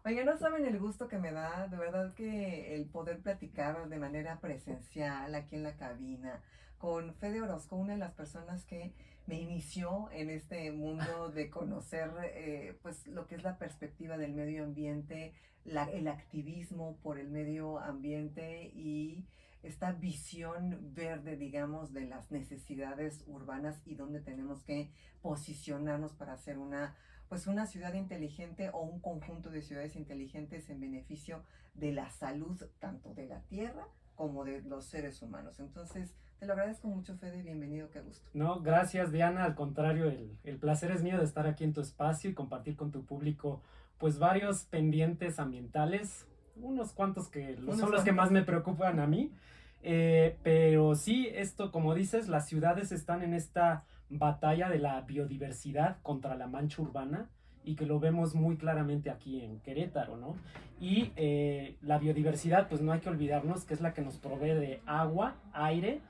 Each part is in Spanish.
Oiga, no saben el gusto que me da, de verdad que el poder platicar de manera presencial aquí en la cabina con Fede Orozco, una de las personas que me inició en este mundo de conocer pues lo que es la perspectiva del medio ambiente, el activismo por el medio ambiente y esta visión verde, digamos, de las necesidades urbanas y dónde tenemos que posicionarnos para hacer pues una ciudad inteligente o un conjunto de ciudades inteligentes en beneficio de la salud tanto de la tierra como de los seres humanos. Entonces, te lo agradezco mucho, Fede, bienvenido, qué gusto. No, gracias Diana, al contrario, el placer es mío de estar aquí en tu espacio y compartir con tu público pues varios pendientes ambientales, unos cuantos que Unos son los que más cuantos. me preocupan a mí, pero sí, esto como dices, las ciudades están en esta batalla de la biodiversidad contra la mancha urbana y que lo vemos muy claramente aquí en Querétaro, ¿no? Y la biodiversidad, pues no hay que olvidarnos que es la que nos provee de agua, aire,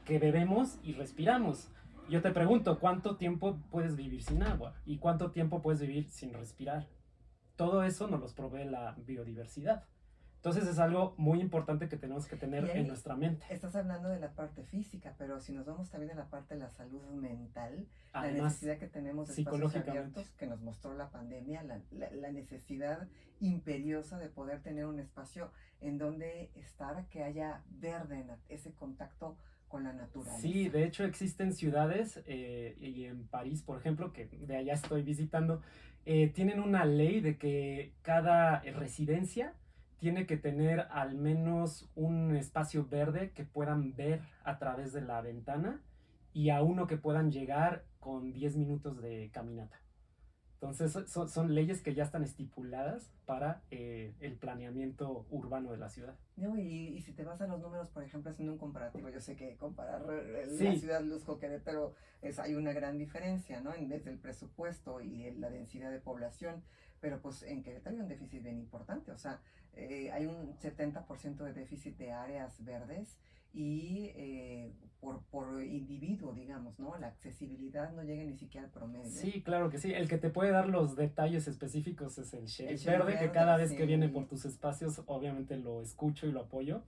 que bebemos y respiramos. Yo te pregunto, ¿cuánto tiempo puedes vivir sin agua? ¿Y cuánto tiempo puedes vivir sin respirar? Todo eso nos los provee la biodiversidad. Entonces es algo muy importante que tenemos que Y tener en ahí nuestra mente. estás hablando de la parte física, pero si nos vamos también a la parte de la salud mental, la Además, necesidad que tenemos de espacios psicológicamente. abiertos que nos mostró la pandemia, la necesidad imperiosa de poder tener un espacio en donde estar, que haya verde, ese contacto con la Sí, naturaleza. de hecho existen ciudades, y en París, por ejemplo, que de allá estoy visitando, tienen una ley de que cada residencia tiene que tener al menos un espacio verde que puedan ver a través de la ventana y a uno que puedan llegar con 10 minutos de caminata. Entonces son leyes que ya están estipuladas para el planeamiento urbano de la ciudad. No, y si te vas a los números, por ejemplo, haciendo un comparativo, yo sé que comparar la Sí, ciudad Luzco Querétaro hay una gran diferencia, ¿no? Desde el presupuesto y la densidad de población, pero pues en Querétaro hay un déficit bien importante, o sea, hay un 70% de déficit de áreas verdes y por individuo, digamos, ¿no? La accesibilidad no llega ni siquiera al promedio. sí, claro que sí. El que te puede dar los detalles específicos es el El sheriff sheriff verde, que verde, cada vez que viene por sí. tus espacios, obviamente lo escucho y lo apoyo.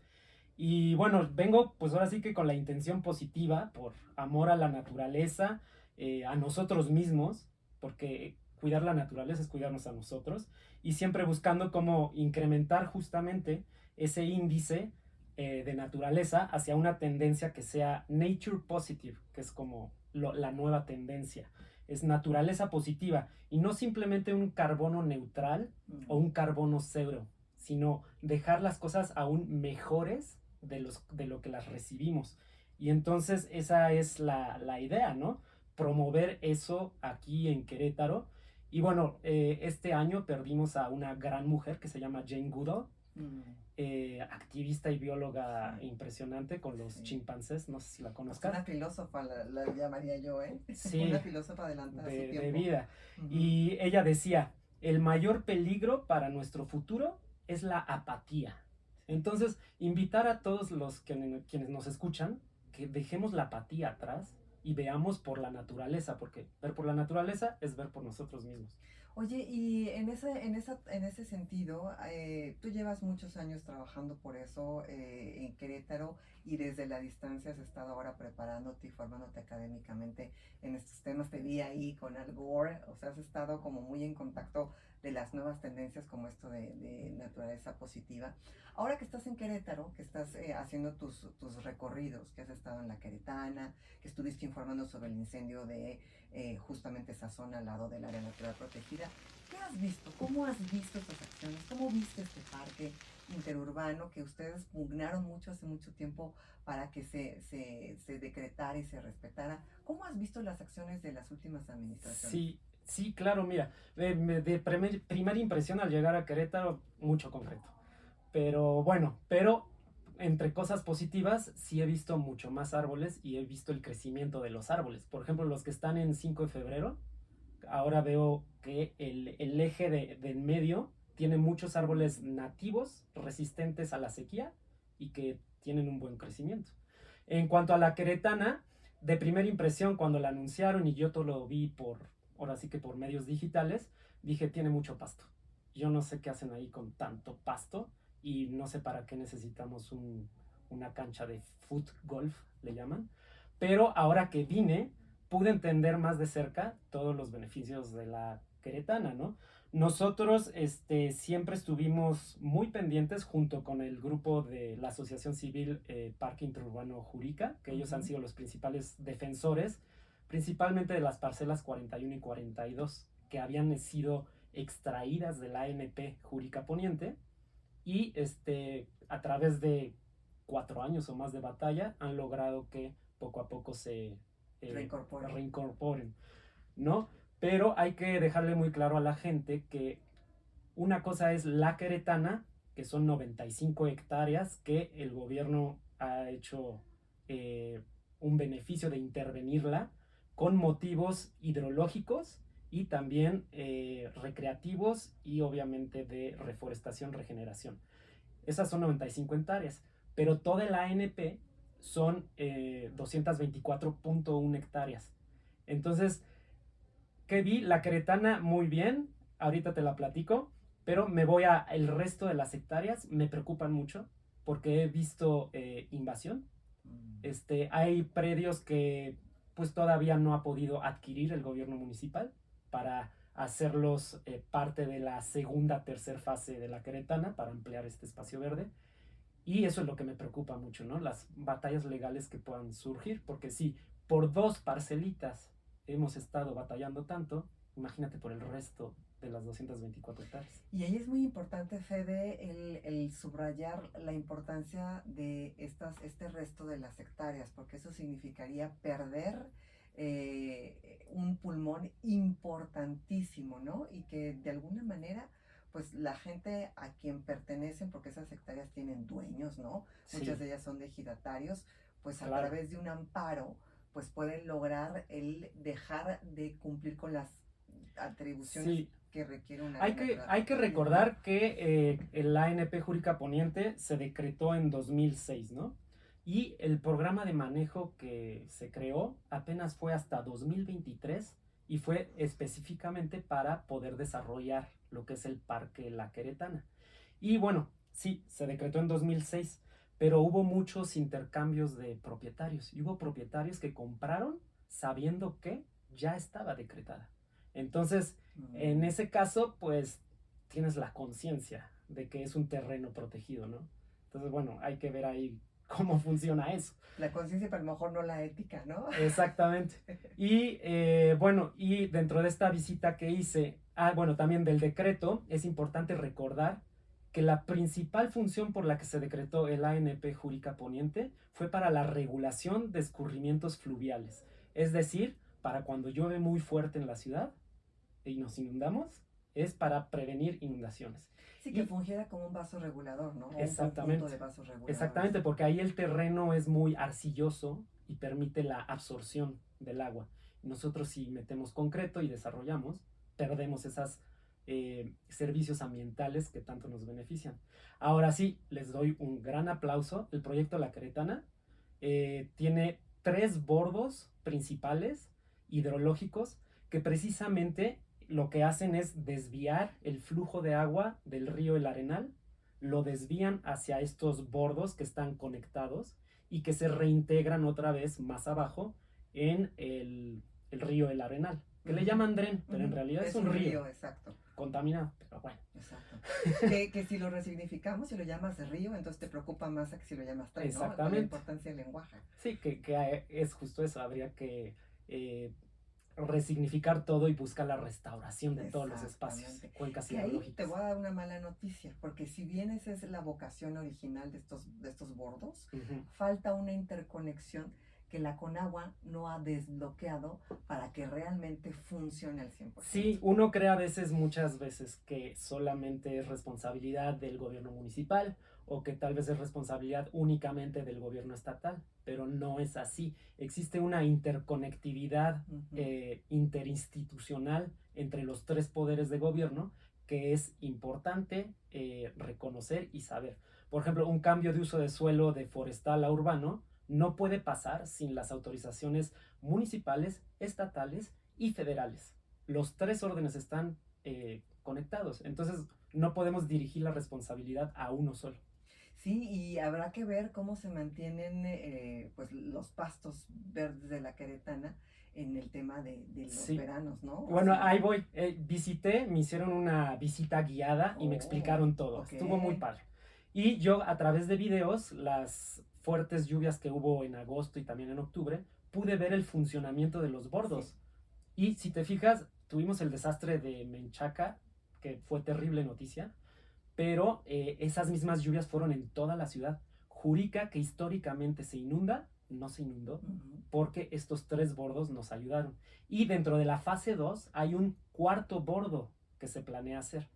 Y bueno, vengo pues ahora sí que con la intención positiva, por amor a la naturaleza, a nosotros mismos, porque cuidar la naturaleza es cuidarnos a nosotros, y siempre buscando cómo incrementar justamente ese índice de naturaleza hacia una tendencia que sea nature positive, que es como la nueva tendencia. Es naturaleza positiva y no simplemente un carbono neutral o un carbono cero, sino dejar las cosas aún mejores de lo que las recibimos. Y entonces esa es la idea, ¿no? Promover eso aquí en Querétaro. Y bueno, este año perdimos a una gran mujer que se llama Jane Goodall, Mm, activista y bióloga sí, impresionante con los sí. chimpancés, no sé si la Pues conozcas. una filósofa la llamaría yo, ¿eh? Una Sí, filósofa adelantada a su de tiempo. vida. Ujú. Y ella decía, el mayor peligro para nuestro futuro es la apatía. Sí. Entonces, invitar a todos quienes nos escuchan que dejemos la apatía atrás y veamos por la naturaleza, porque ver por la naturaleza es ver por nosotros mismos. Oye, y en ese sentido, tú llevas muchos años trabajando por eso en Querétaro y desde la distancia has estado ahora preparándote y formándote académicamente en estos temas. Te vi ahí con Al Gore, o sea, has estado como muy en contacto de las nuevas tendencias como esto de naturaleza positiva. Ahora que estás en Querétaro, que estás haciendo tus recorridos, que has estado en la Queretana, que estuviste informando sobre el incendio de justamente esa zona al lado del área natural protegida. ¿Qué has visto? ¿Cómo has visto estas acciones? ¿Cómo viste este parque interurbano que ustedes pugnaron mucho hace mucho tiempo para que se decretara y se respetara? ¿Cómo has visto las acciones de las últimas administraciones? Sí, sí, claro, mira, primera impresión al llegar a Querétaro, mucho concreto. Pero bueno, pero entre cosas positivas, sí he visto mucho más árboles y he visto el crecimiento de los árboles. Por ejemplo, los que están en 5 de febrero, ahora veo que el eje del medio tiene muchos árboles nativos resistentes a la sequía y que tienen un buen crecimiento. En cuanto a la queretana, de primera impresión, cuando la anunciaron y yo todo lo vi ahora sí que por medios digitales, dije, tiene mucho pasto. yo no sé qué hacen ahí con tanto pasto y no sé para qué necesitamos una cancha de foot golf, le llaman. Pero ahora que vine, pude entender más de cerca todos los beneficios de la queretana, ¿no? Nosotros siempre estuvimos muy pendientes junto con el grupo de la Asociación Civil Parque Interurbano Jurica, que ellos han sido los principales defensores, principalmente de las parcelas 41 y 42, que habían sido extraídas de la ANP Jurica Poniente y a través de 4 años o más de batalla han logrado que poco a poco se reincorporen, ¿no? Pero hay que dejarle muy claro a la gente que una cosa es la queretana, que son 95 hectáreas que el gobierno ha hecho un beneficio de intervenirla con motivos hidrológicos y también recreativos y obviamente de reforestación, regeneración. Esas son 95 hectáreas, pero toda la ANP son 224.1 hectáreas. Entonces, ¿qué vi? La queretana muy bien, ahorita te la platico, pero me voy a el resto de las hectáreas, me preocupan mucho porque he visto invasión. Hay predios que pues todavía no ha podido adquirir el gobierno municipal para hacerlos parte de la segunda, tercera fase de la queretana para ampliar este espacio verde. Y eso es lo que me preocupa mucho, ¿no? Las batallas legales que puedan surgir, porque si por 2 parcelitas hemos estado batallando tanto, imagínate por el resto de las 224 hectáreas. Y ahí es muy importante, Fede, el subrayar la importancia de este resto de las hectáreas, porque eso significaría perder un pulmón importantísimo, ¿no? Y que de alguna manera pues la gente a quien pertenecen, porque esas hectáreas tienen dueños, ¿no? Sí. Muchas de ellas son de ejidatarios, pues a Claro. través de un amparo, pues pueden lograr el dejar de cumplir con las atribuciones Sí. que requiere una... Hay que recordar que el ANP Jurica Poniente se decretó en 2006, ¿no? Y el programa de manejo que se creó apenas fue hasta 2023 y fue específicamente para poder desarrollar lo que es el Parque La Queretana. Y bueno, sí, se decretó en 2006, pero hubo muchos intercambios de propietarios. Y hubo propietarios que compraron sabiendo que ya estaba decretada. Entonces, en ese caso, pues tienes la conciencia de que es un terreno protegido, ¿no? Entonces, bueno, hay que ver ahí cómo funciona eso. La conciencia, pero a lo mejor no la ética, ¿no? Exactamente. Y bueno, y dentro de esta visita que hice, bueno, también del decreto, es importante recordar que la principal función por la que se decretó el ANP Jurica Poniente fue para la regulación de escurrimientos fluviales. Es decir, para cuando llueve muy fuerte en la ciudad y nos inundamos, es para prevenir inundaciones. Sí, que fungiera como un vaso regulador, ¿no? Exactamente. Un conjunto de vasos reguladores. Exactamente, porque ahí el terreno es muy arcilloso y permite la absorción del agua. Nosotros si metemos concreto y desarrollamos, perdemos esos servicios ambientales que tanto nos benefician. Ahora sí, les doy un gran aplauso. El proyecto La Queretana tiene 3 bordos principales hidrológicos que precisamente lo que hacen es desviar el flujo de agua del río El Arenal, lo desvían hacia estos bordos que están conectados y que se reintegran otra vez más abajo en el río El Arenal, que le llaman dren, pero en realidad es un río. Exacto. Contaminado, pero bueno. Exacto. que si lo resignificamos, si lo llamas río, entonces te preocupa más a que si lo llamas tren, Exactamente. ¿no? La importancia del lenguaje. Sí, que es justo eso, habría que resignificar todo y buscar la restauración de todos los espacios, cuencas hidrológicas. Ahí te voy a dar una mala noticia, porque si bien esa es la vocación original de estos bordos, falta una interconexión que la Conagua no ha desbloqueado para que realmente funcione al 100%. Sí, uno cree muchas veces que solamente es responsabilidad del gobierno municipal o que tal vez es responsabilidad únicamente del gobierno estatal, pero no es así. Existe una interconectividad interinstitucional entre los 3 poderes de gobierno que es importante reconocer y saber. Por ejemplo, un cambio de uso de suelo de forestal a urbano no puede pasar sin las autorizaciones municipales, estatales y federales. Los 3 órdenes están conectados. Entonces, no podemos dirigir la responsabilidad a uno solo. Sí, y habrá que ver cómo se mantienen pues los pastos verdes de la Queretana en el tema de los Sí. veranos, ¿no? Bueno, Así, ahí voy. Visité, me hicieron una visita guiada y me oh, explicaron todo. ok, Estuvo muy padre. Y yo, a través de videos, las fuertes lluvias que hubo en agosto y también en octubre, pude ver el funcionamiento de los sí, bordos. Y si te fijas, tuvimos el desastre de Menchaca, que fue terrible noticia, pero esas mismas lluvias fueron en toda la ciudad. Jurica, que históricamente se inunda, no se inundó ujú, porque estos 3 bordos nos ayudaron. Y dentro de la fase 2 hay un cuarto bordo que se planea hacer.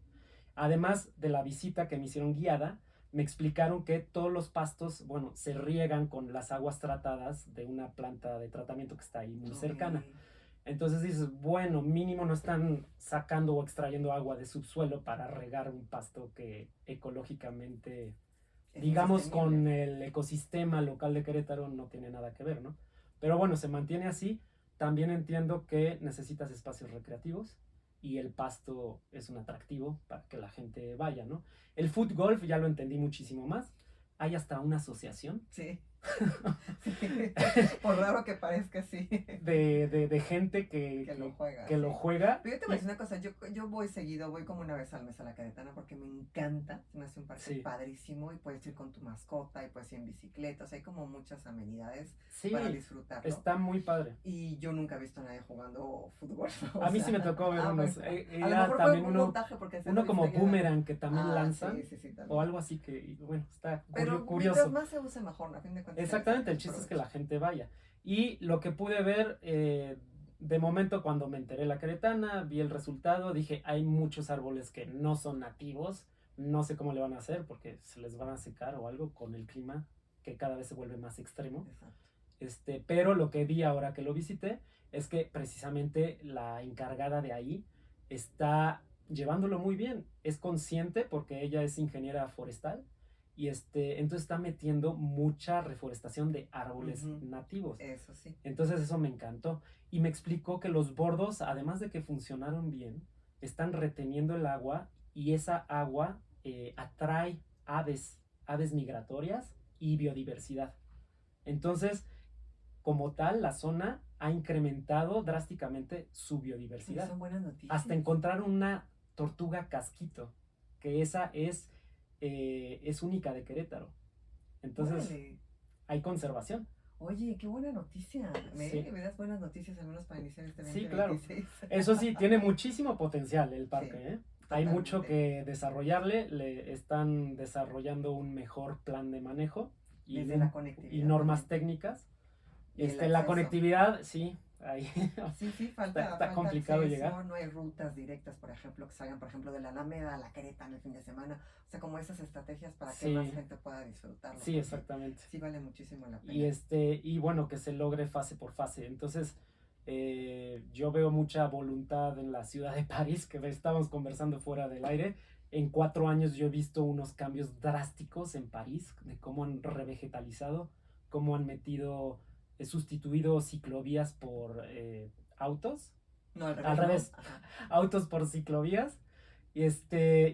Además de la visita que me hicieron guiada, me explicaron que todos los pastos, bueno, se riegan con las aguas tratadas de una planta de tratamiento que está ahí muy ok, cercana. Entonces dices, bueno, mínimo no están sacando o extrayendo agua de subsuelo para regar un pasto que ecológicamente, es digamos, insostenible. con el ecosistema local de Querétaro no tiene nada que ver, ¿no? Pero bueno, se mantiene así. También entiendo que necesitas espacios recreativos y el pasto es un atractivo para que la gente vaya, ¿no? El foot golf ya lo entendí muchísimo más. Hay hasta una asociación Sí, sí, por raro que parezca, sí, de gente que lo juega, que lo sí. juega. Pero yo te voy a decir una cosa, yo voy seguido, voy como una vez al mes a la Queretana porque me encanta, se me hace un parque Sí, padrísimo y puedes ir con tu mascota y puedes ir en bicicleta, o sea, hay como muchas amenidades para sí, disfrutarlo. está muy padre. Y yo nunca he visto a nadie jugando fútbol, ¿no? O A mí sí sea, me tocó ver unos. bueno, a lo Era mejor fue también un montaje porque se lo uno como viste ya. boomerang que también lanzan Sí, sí, sí, o también. algo así que, bueno, está Pero mientras curioso. más se use mejor, a fin de cuentas se le Exactamente, saca el el chiste es que provecho. la gente vaya. Y lo que pude ver, de momento cuando me enteré de la Queretana, vi el resultado, dije, hay muchos árboles que no son nativos, no sé cómo le van a hacer porque se les van a secar o algo con el clima que cada vez se vuelve más extremo. Exacto. Pero lo que vi ahora que lo visité es que precisamente la encargada de ahí está llevándolo muy bien. Es consciente porque ella es ingeniera forestal y entonces está metiendo mucha reforestación de árboles Ujú, nativos. eso sí. Entonces eso me encantó. Y me explicó que los bordos, además de que funcionaron bien, están reteniendo el agua y esa agua atrae aves migratorias y biodiversidad. Entonces, como tal, la zona ha incrementado drásticamente su Oye, biodiversidad. son buenas Hasta noticias. encontrar una tortuga casquito, que esa es única de Querétaro. Entonces, Órale. hay conservación. Oye, qué buena noticia. Sí, Me das buenas noticias al menos para iniciar este sí, claro. 2026. Eso sí, tiene muchísimo potencial el parque, Sí, ¿eh? Hay mucho totalmente. que desarrollarle, le están desarrollando un mejor plan de manejo Desde la y conectividad normas también. técnicas. Y el La acceso. conectividad, sí, ahí Sí, sí, está falta complicado llegar. acceso, no hay rutas directas, por ejemplo, que salgan, por ejemplo, de la Alameda a la Querétaro el fin de semana. O sea, como esas estrategias para que más Sí, gente pueda disfrutarlo, sí, porque exactamente. sí vale muchísimo la Y pena. y bueno, que se logre fase por fase. Entonces, yo veo mucha voluntad en la ciudad de París, que estábamos conversando fuera del aire. En 4 años yo he visto unos cambios drásticos en París, de cómo han revegetalizado, cómo han sustituido ciclovías por autos. No, al Al revés, ¿no? revés, Ajá. autos por ciclovías. Y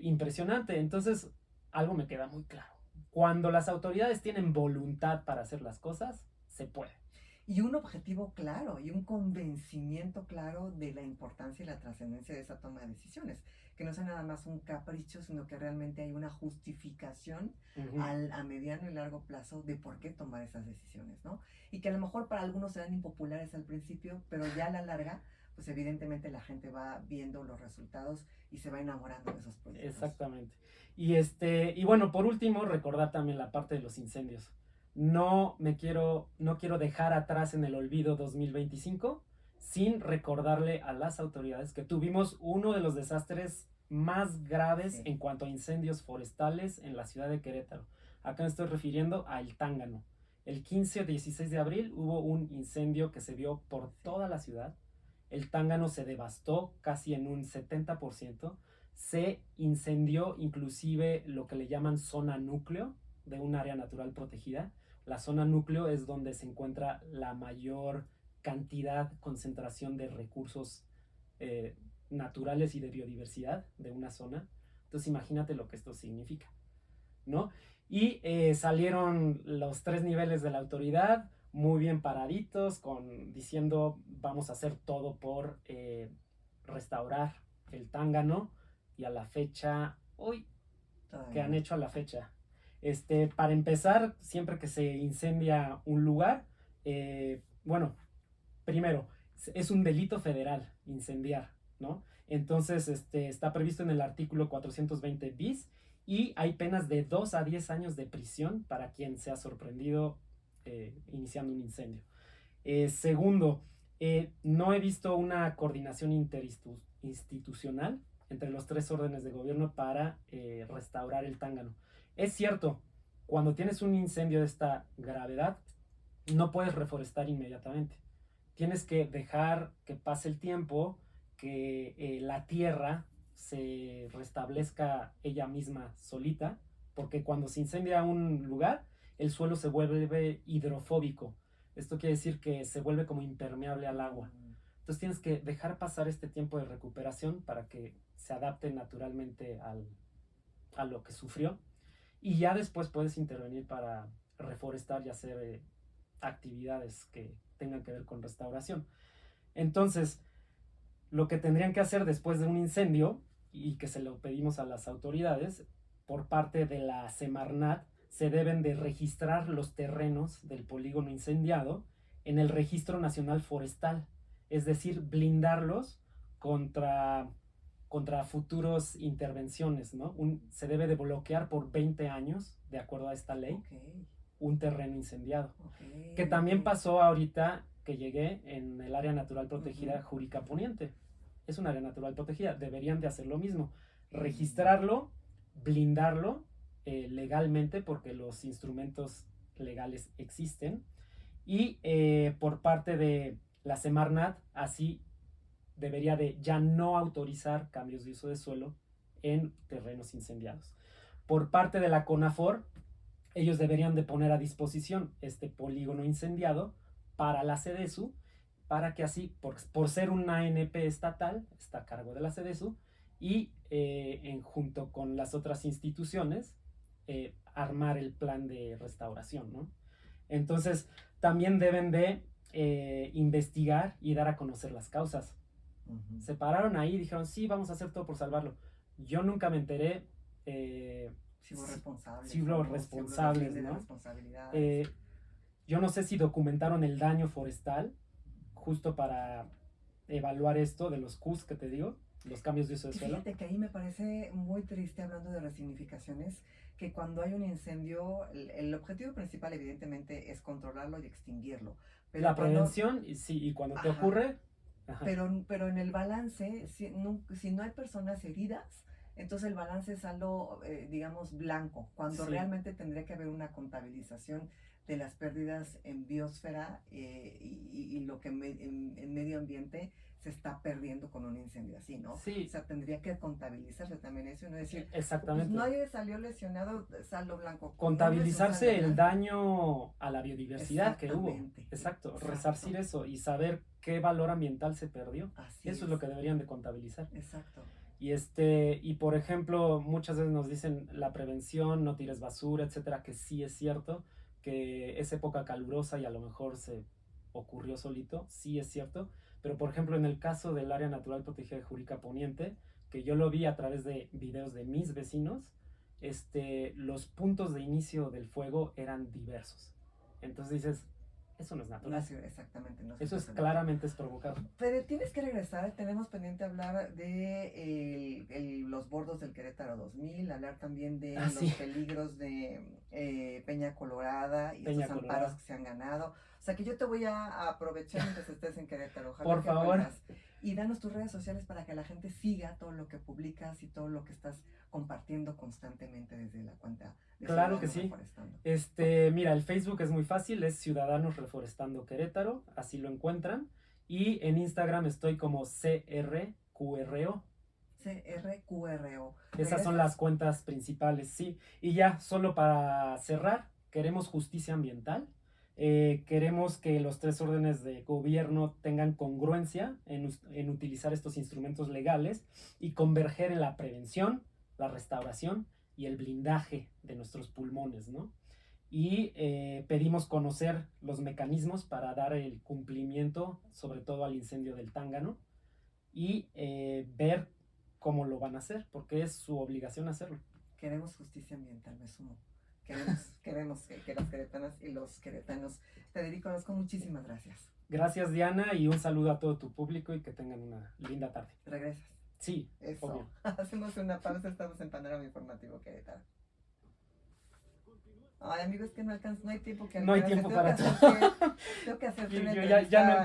impresionante. Entonces, algo me queda muy claro. Cuando las autoridades tienen voluntad para hacer las cosas, se puede. Y un objetivo claro y un convencimiento claro de la importancia y la trascendencia de esa toma de decisiones. Que no sea nada más un capricho, sino que realmente hay una justificación Ujú. a mediano y largo plazo de por qué tomar esas decisiones, ¿no? Y que a lo mejor para algunos serán impopulares al principio, pero ya a la larga, pues evidentemente la gente va viendo los resultados y se va enamorando de esos proyectos. Exactamente. Y bueno, por último, recordar también la parte de los incendios. No quiero dejar atrás en el olvido 2025 sin recordarle a las autoridades que tuvimos uno de los desastres más graves Sí, en cuanto a incendios forestales en la ciudad de Querétaro. Acá me estoy refiriendo a El Tángano. El 15 o 16 de abril hubo un incendio que se vio por sí. toda la ciudad. El Tángano se devastó casi en un 70%. Se incendió inclusive lo que le llaman zona núcleo de un área natural protegida. La zona núcleo es donde se encuentra la mayor cantidad, concentración de recursos naturales y de biodiversidad de una zona. Entonces imagínate lo que esto significa, ¿no? Y salieron los 3 niveles de la autoridad muy bien paraditos, diciendo vamos a hacer todo por restaurar el Tángano, y a la fecha, uy, ¿qué han hecho a la fecha? Para empezar, siempre que se incendia un lugar, bueno, primero, es un delito federal incendiar, ¿no? Entonces, está previsto en el artículo 420 bis, y hay penas de 2 a 10 años de prisión para quien sea sorprendido iniciando un incendio. Segundo, no he visto una coordinación interinstitucional entre los 3 órdenes de gobierno para restaurar el Tángano. Es cierto, cuando tienes un incendio de esta gravedad, no puedes reforestar inmediatamente. Tienes que dejar que pase el tiempo, que la tierra se restablezca ella misma solita, porque cuando se incendia un lugar, el suelo se vuelve hidrofóbico. Esto quiere decir que se vuelve como impermeable al agua. Entonces tienes que dejar pasar este tiempo de recuperación para que se adapte naturalmente a lo que sufrió, y ya después puedes intervenir para reforestar y hacer actividades que tengan que ver con restauración. Entonces, lo que tendrían que hacer después de un incendio, y que se lo pedimos a las autoridades, por parte de la Semarnat, se deben de registrar los terrenos del polígono incendiado en el Registro Nacional Forestal, es decir, blindarlos contra futuros intervenciones, ¿no? Se debe de bloquear por 20 años, de acuerdo a esta ley, un terreno incendiado. Que también pasó ahorita que llegué en el área natural protegida Jurica Poniente. Es un área natural protegida, deberían de hacer lo mismo, registrarlo, blindarlo legalmente, porque los instrumentos legales existen, y por parte de la Semarnat, así debería de ya no autorizar cambios de uso de suelo en terrenos incendiados. Por parte de la CONAFOR, ellos deberían de poner a disposición este polígono incendiado para la SEDESU, para que así, por ser una ANP estatal, está a cargo de la SEDESU, y junto con las otras instituciones, armar el plan de restauración, ¿no? Entonces, también deben de investigar y dar a conocer las causas. Se pararon ahí y dijeron, sí, vamos a hacer todo por salvarlo. Yo nunca me enteré si hubo responsables, si hubo responsables, ¿no? Yo no sé si documentaron el daño forestal justo para evaluar esto de los CUS que te digo, los cambios de uso de suelo. Fíjate que ahí me parece muy triste, hablando de resignificaciones, que cuando hay un incendio, el objetivo principal evidentemente es controlarlo y extinguirlo. Pero la prevención, sí, y cuando te ocurre... Pero en el balance, si no hay personas heridas, entonces el balance es algo, digamos, blanco, cuando realmente tendría que haber una contabilización de las pérdidas en biosfera y lo que en medio ambiente se está perdiendo con un incendio así, ¿no? Sí. O sea, tendría que contabilizarse también eso y no decir, exactamente. Pues nadie salió lesionado, saldo blanco. Contabilizarse el daño a la biodiversidad que hubo. Exacto, resarcir eso y saber qué valor ambiental se perdió. Eso es lo que deberían de contabilizar. Exacto. Y por ejemplo, muchas veces nos dicen la prevención, no tires basura, etcétera, que sí es cierto, que es época calurosa y a lo mejor se ocurrió solito, sí es cierto, pero por ejemplo en el caso del área natural protegida de Jurica Poniente, que yo lo vi a través de videos de mis vecinos, los puntos de inicio del fuego eran diversos. Entonces dices, eso no es natural. No, exactamente. No eso es claramente es provocado. Pero tienes que regresar, tenemos pendiente hablar de los bordos del Querétaro 2000, hablar también de los peligros de Peña Colorada y esos amparos que se han ganado. O sea que yo te voy a aprovechar mientras estés en Querétaro. Ojalá por favor. Vuelvas. Y danos tus redes sociales para que la gente siga todo lo que publicas y todo lo que estás compartiendo constantemente desde la cuenta de Claro que sí. Mira, el Facebook es muy fácil, es Ciudadanos Reforestando Querétaro, así lo encuentran. Y en Instagram estoy como CRQRO. CRQRO. Esas son las cuentas principales, sí. Y ya, solo para cerrar, queremos justicia ambiental. Queremos que los 3 órdenes de gobierno tengan congruencia en utilizar estos instrumentos legales y converger en la prevención, la restauración y el blindaje de nuestros pulmones, ¿no? Y pedimos conocer los mecanismos para dar el cumplimiento, sobre todo al incendio del Tángano, y ver cómo lo van a hacer, porque es su obligación hacerlo. Queremos justicia ambiental, me sumo. Queremos que las queretanas y los queretanos. Federico Orozco, muchísimas gracias. Gracias, Diana, y un saludo a todo tu público y que tengan una linda tarde. ¿Regresas? Sí, eso. Obvio. Hacemos una pausa, estamos en Panorama Informativo Querétaro. Ay, amigos, que no alcanza, no hay tiempo que No hay tiempo para todo. Tengo que hacerte Yo una ya entrevista. no